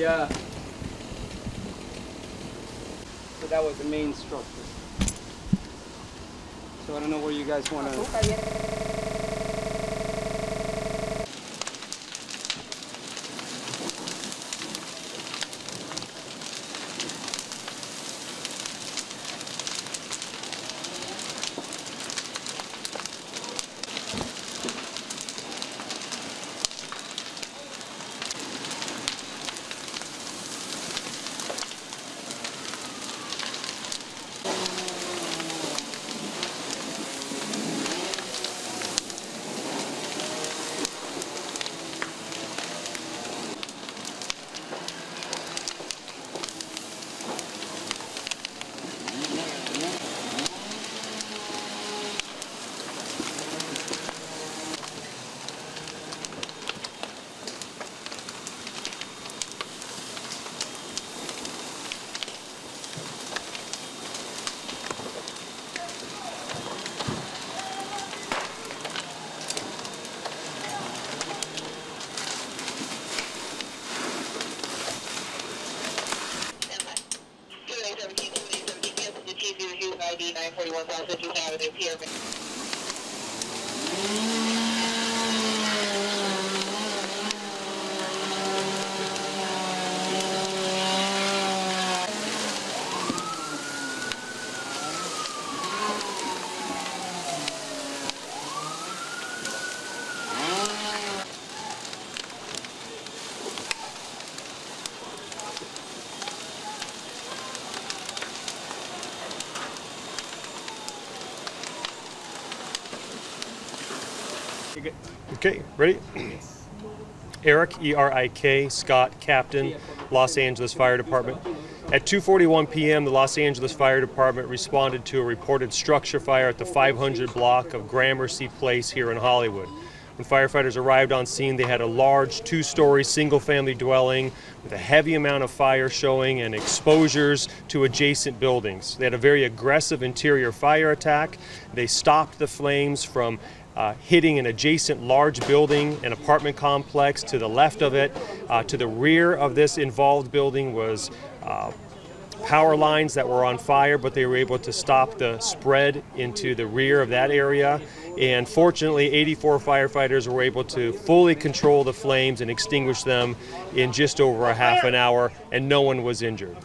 Yeah. So that was the main structure. So I don't know where you guys want to... Okay, ready? Eric, E-R-I-K, Scott, Captain, Los Angeles Fire Department. At 2:41 p.m., the Los Angeles Fire Department responded to a reported structure fire at the 500 block of Gramercy Place here in Hollywood. When firefighters arrived on scene, they had a large two-story single-family dwelling with a heavy amount of fire showing and exposures to adjacent buildings. They had a very aggressive interior fire attack. They stopped the flames from hitting an adjacent large building, an apartment complex to the left of it. To the rear of this involved building was power lines that were on fire, but they were able to stop the spread into the rear of that area. And fortunately, 84 firefighters were able to fully control the flames and extinguish them in just over a half an hour, and no one was injured.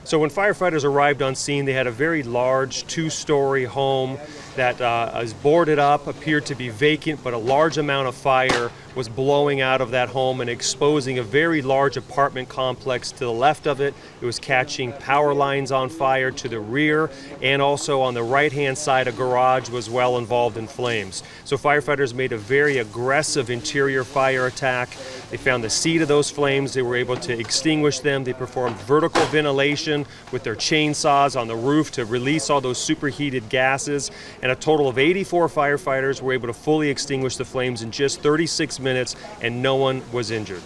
So when firefighters arrived on scene, they had a very large two-story home that was boarded up, appeared to be vacant, but a large amount of fire was blowing out of that home and exposing a very large apartment complex to the left of it. It was catching power lines on fire to the rear, and also on the right-hand side, a garage was well involved in flames. So firefighters made a very aggressive interior fire attack. They found the seat of those flames. They were able to extinguish them. They performed vertical ventilation with their chainsaws on the roof to release all those superheated gases. And a total of 84 firefighters were able to fully extinguish the flames in just 36 minutes, and no one was injured.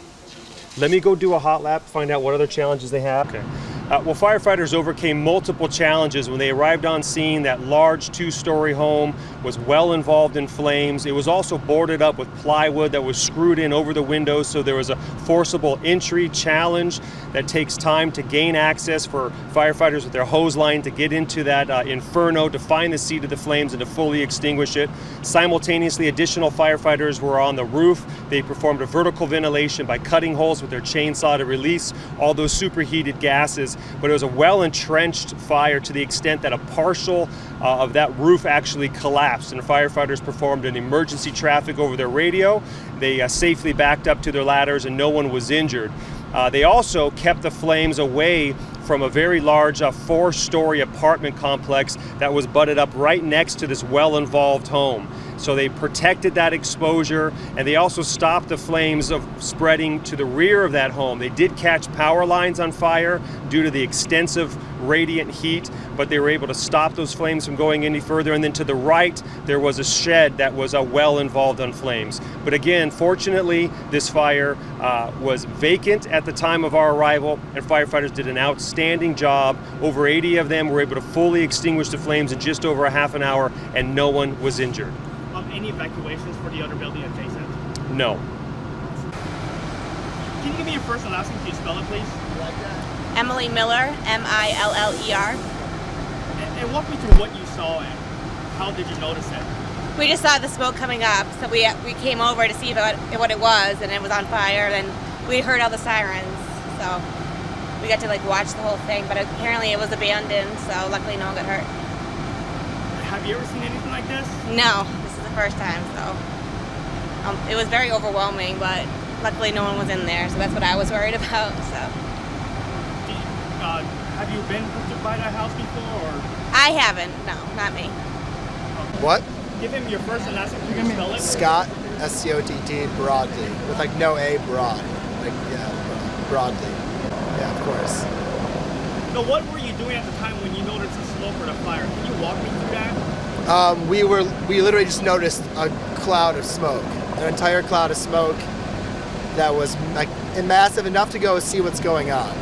Let me go do a hot lap, find out what other challenges they have. Okay. Well, firefighters overcame multiple challenges when they arrived on scene. That large two-story home was well involved in flames. It was also boarded up with plywood that was screwed in over the windows, so there was a forcible entry challenge that takes time to gain access for firefighters with their hose line to get into that inferno, to find the seat of the flames and to fully extinguish it. Simultaneously, additional firefighters were on the roof. They performed a vertical ventilation by cutting holes with their chainsaw to release all those superheated gases. But it was a well-entrenched fire to the extent that a partial of that roof actually collapsed, and the firefighters performed an emergency traffic over their radio. They safely backed up to their ladders, and no one was injured. They also kept the flames away from a very large four-story apartment complex that was butted up right next to this well-involved home. So they protected that exposure, and they also stopped the flames of spreading to the rear of that home. They did catch power lines on fire due to the extensive radiant heat, but they were able to stop those flames from going any further. And then to the right, there was a shed that was well involved on flames. But again, fortunately, this fire was vacant at the time of our arrival, and firefighters did an outstanding job. Over 80 of them were able to fully extinguish the flames in just over a half an hour, and no one was injured. Any evacuations for the other building adjacent? No. Can you give me your first and last name? Can you spell it, please? Emily Miller, Miller. And walk me through what you saw and how did you notice it? We just saw the smoke coming up, so we came over to see what it was, and it was on fire. And we heard all the sirens, so we got to like watch the whole thing. But apparently it was abandoned, so luckily no one got hurt. Have you ever seen anything like this? No, this is the first time, so it was very overwhelming. But luckily no one was in there, so that's what I was worried about. So. Have you been by that house before, or? I haven't. No, not me. What? Give him your first and last name. Can you spell it? Scott, S-C-O-T-T, Broadly. With like no A, broad. Like, yeah, broadly. Yeah, of course. So what were you doing at the time when you noticed the smoke or the fire? Can you walk me through that? We literally just noticed a cloud of smoke. An entire cloud of smoke that was like massive enough to go see what's going on.